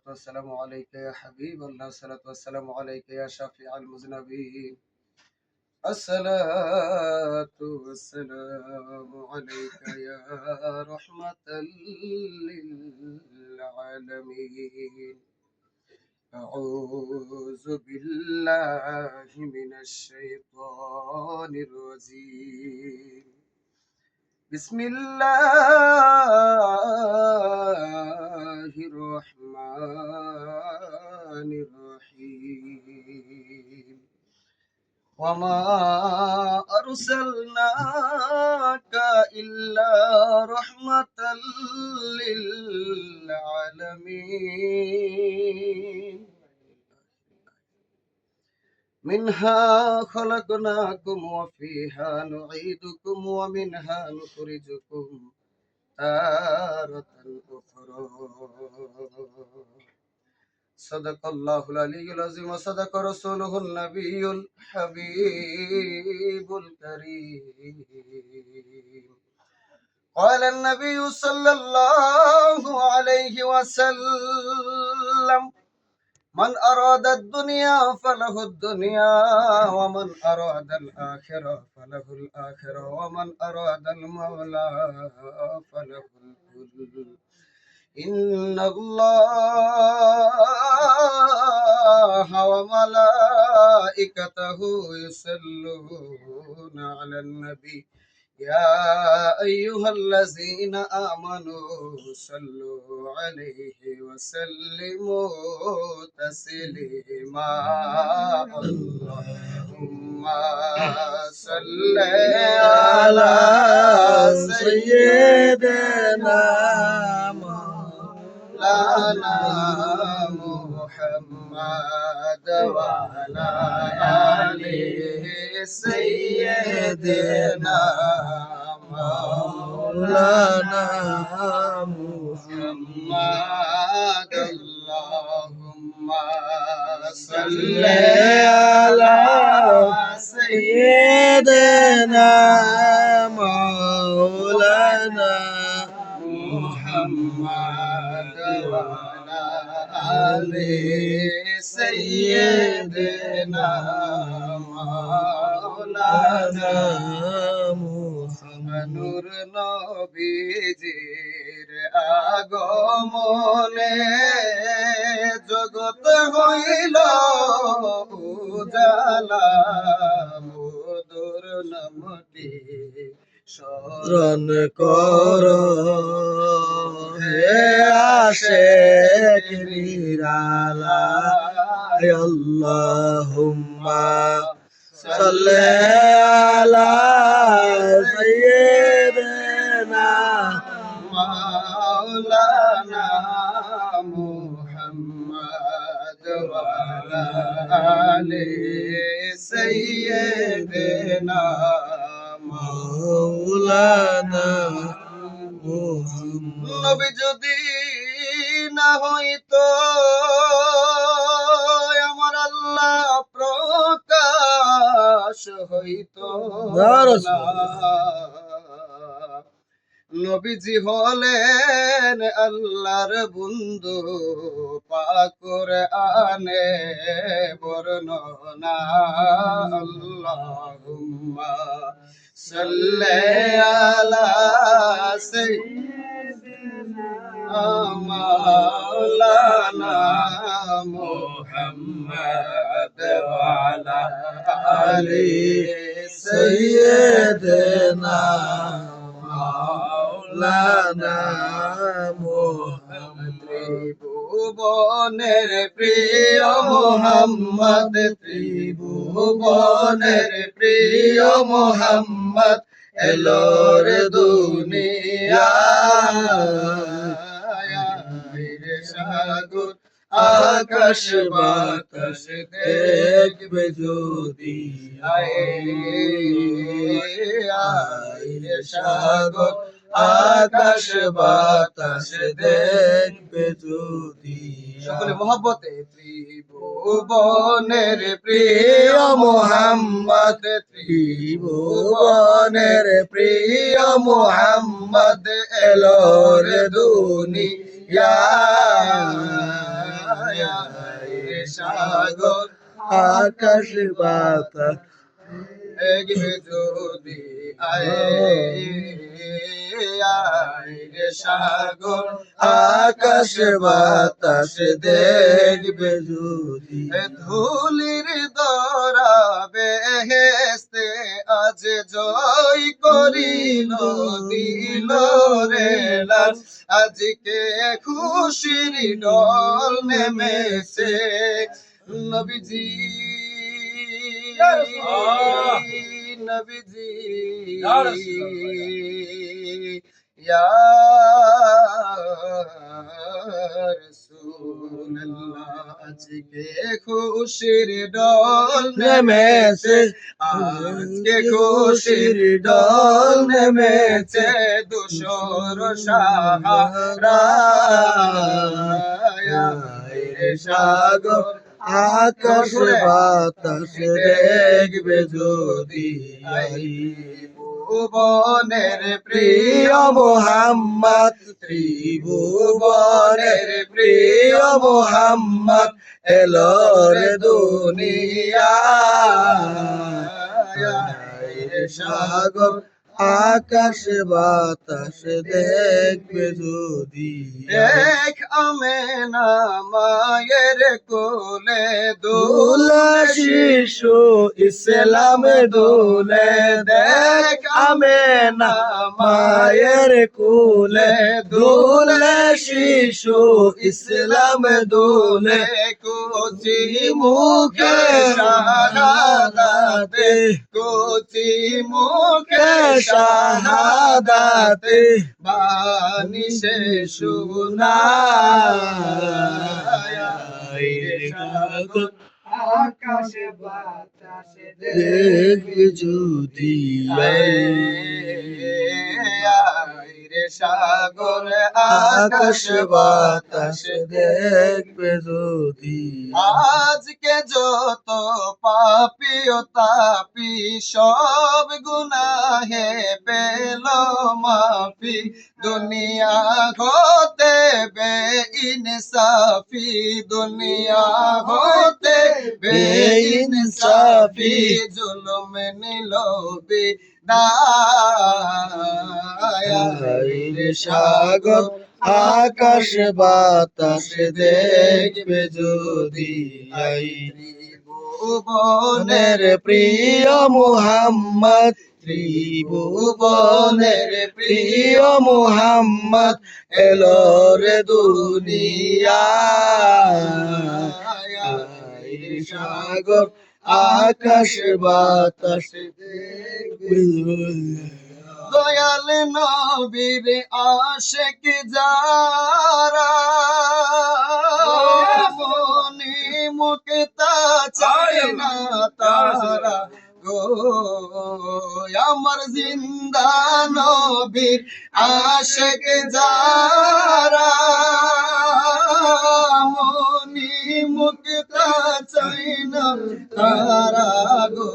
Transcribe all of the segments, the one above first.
والسلام عليك يا حبيب الله، الصلاة والسلام عليك يا شفيع المذنبين، الصلاة والسلام عليك يا رحمة للعالمين. أعوذ بالله من الشيطان الرجيم. بسم الله الرحمن الرحيم. وما أرسلناك إلا رحمة للعالمين. منها خلقناكم وفيها نعيدكم ومنها نخرجكم تارة أخرى. صدق الله العلي العظيم وصدق رسوله النبي الحبيب الكريم. قال النبي صلى الله عليه وسلم: من أراد الدنيا فله الدنيا، ومن أراد الآخرة فله الآخرة، ومن أراد المولى فله الكل. إن الله وملائكته يصلون على النبي يا أيها الذين آمنوا صلوا عليه وسلموا تسليما. اللهم صل على سيدنا مولانا محمد وعلى آله سيدنا مولانا محمد. اللهم صل على سيدنا مولانا محمد وعلى آله سيدنا مولانا محمد। নূর নবীজির আগমনে জগৎ হইল উজালা, মধুর নামটি স্মরণ কর হে আশিক নিরালা। আল্লাহুম্মা সাল্লি আলা সাইয়্যিদিনা মাওলানা মুহাম্মদ ওয়া আলা আলি সাইয়্যিদিনা মাওলানা মুহাম্মদ। নবী যদি না হইতো আমার আল্লাহ প্রকাশ হইতো না। নবীজি হলেন আল্লাহর বন্ধু, পাক কুরআনে বর্ণনা। আল্লাহুম্মা সাল্লি আলা সাইয়্যিদিনা মাওলানা মুহাম্মদ ওয়া আলা আলি সাইয়্যিদিনা মাওলানা মুহাম্মদ। ত্রিভুবনের প্রিয় মুহাম্মদ, ত্রিভুবনের প্রিয় মুহাম্মদ এলো রে দুনিয়ায়। সাগর আকাশ বাতাস দেখবে যদি আয় সাগর আকাশ বাতাস দেখবে যদি। সকলে মহব্বতে ত্রিভুবনের প্রিয় মুহাম্মদ, ত্রিভুবনের প্রিয় মুহাম্মদ এলো রে দুনিয়ায়। রে সাগর আকাশ বাতাস দেখবে যদি আয় রে সাগর আকাশ বাতাস দেখবে যদি ধুলির দরা বেহেস্তে আজ জয় করিল দিল রে লাল আজকে খুশির ডল নেমেছে নবীজি নবীজি ইয়া রাসূলুল্লাহ আজকে খুশির ডল নেমেছে আজকে খুশির ডল নেমেছে দুশোর সাহারা রে সাগর আকাশ বাতাস দেখবে যদি ভুবনের প্রিয় মোহাম্মদ ত্রিভুবনের প্রিয় মোহাম্মদ এলো রে দুনিয়ায় সাগর আকাশ বাতাস দেখবে যদি দেখ আমেনা মায়ের কোলে দোলা শিশু ইসলাম দোলে দেখ আমেনা মায়ের কোলে দোলে শিশু ইসলাম দোলে কোচি মুখে শাহাদাতে কোচি মুখে শাহাদাতে বাণী সে সাগর আকাশ বাতাস দেখবে যদি রে সাগর আকাশ বাতাস দেখবে যদি আজকে যত পাপি ও তাপি সব গুনাহে পেল মাফি দুনিয়া হতে বে ইনসাফি দুনিয়া হতে বে ইনসাফি জুলুম নিল রে সাগর আকাশ বাতাস দেখবে যদি ভুবনের প্রিয় মোহাম্মদ ত্রিভুবনের প্রিয় মোহাম্মদ এলো রে দুনিয়ায় সাগর আকাশ বাতাস দেখবে দয়াল নবীর আশিক যারা মনি মুক্তা চায় না তারা গো আমার জিন্দা নবীর আশিক যারা মনি মুক্তা চায় না তারা গো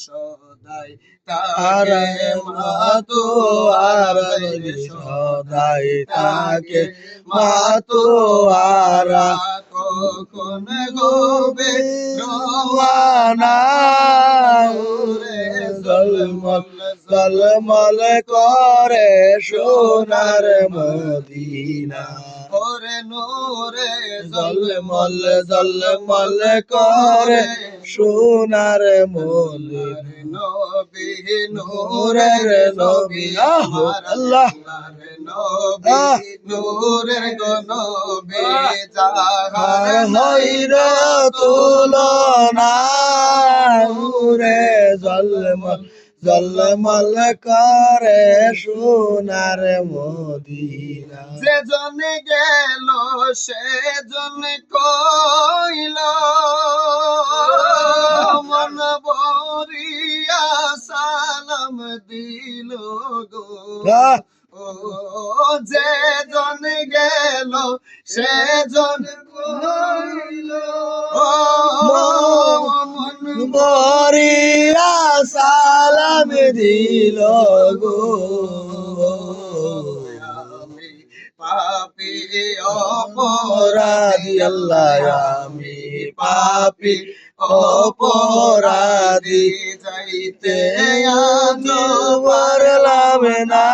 সদাই তারে মাতো আর সদাই তাকে মাতো আরা কখন গোবে রওয়ানা রে জলমল জলমল করে সোনার মদিনা ওরে নূরে জলমল জলমল করে সোনার মদিনা নবী নূরের নবী আল্লাহ নবী নূরের গো নবী জাহার হইর তুলনা নূরে জলমল জলমল করে সোনার মদিনা যেজন গেল সেজন কইল মন বরিয়া সালাম দিল গো ও যেজন গেল সেজন কইল মন বরিয়া সালাম দিল গো পাপি অপরাধী আল্লাহ আমি পাপী অপরাধী যাইতে আজ পারলাম না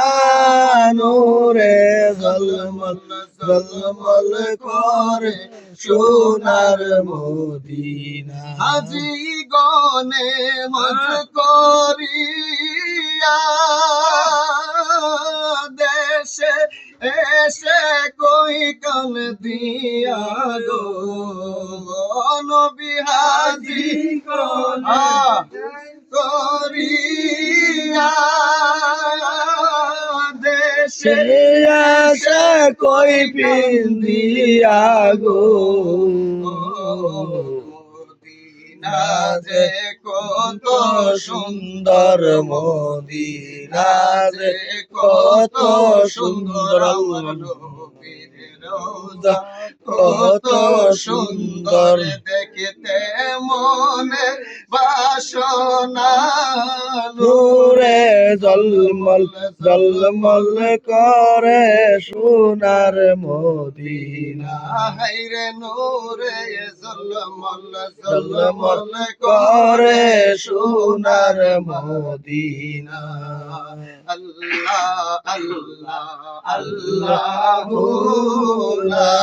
নূরে ঝলমল ঝলমল করে সোনার মদিনা হাজি গনে হজ করিয়া দেশে এসে কই কান দিয়া গো নবী হাজি করিয়া দেশে এসে কই পিন্দিয়া গো মদিনা যে কত সুন্দর মদিনা যে কত সুন্দর নবীর রওজা কত সুন্দর দেখতে মনে বাসনা নূরে ঝলমল ঝলমল করে সোনার মদিনা হায়রে নূরে ঝলমল ঝলমল করে সোনার মদিনা আল্লাহ আল্লাহ আল্লাহু লা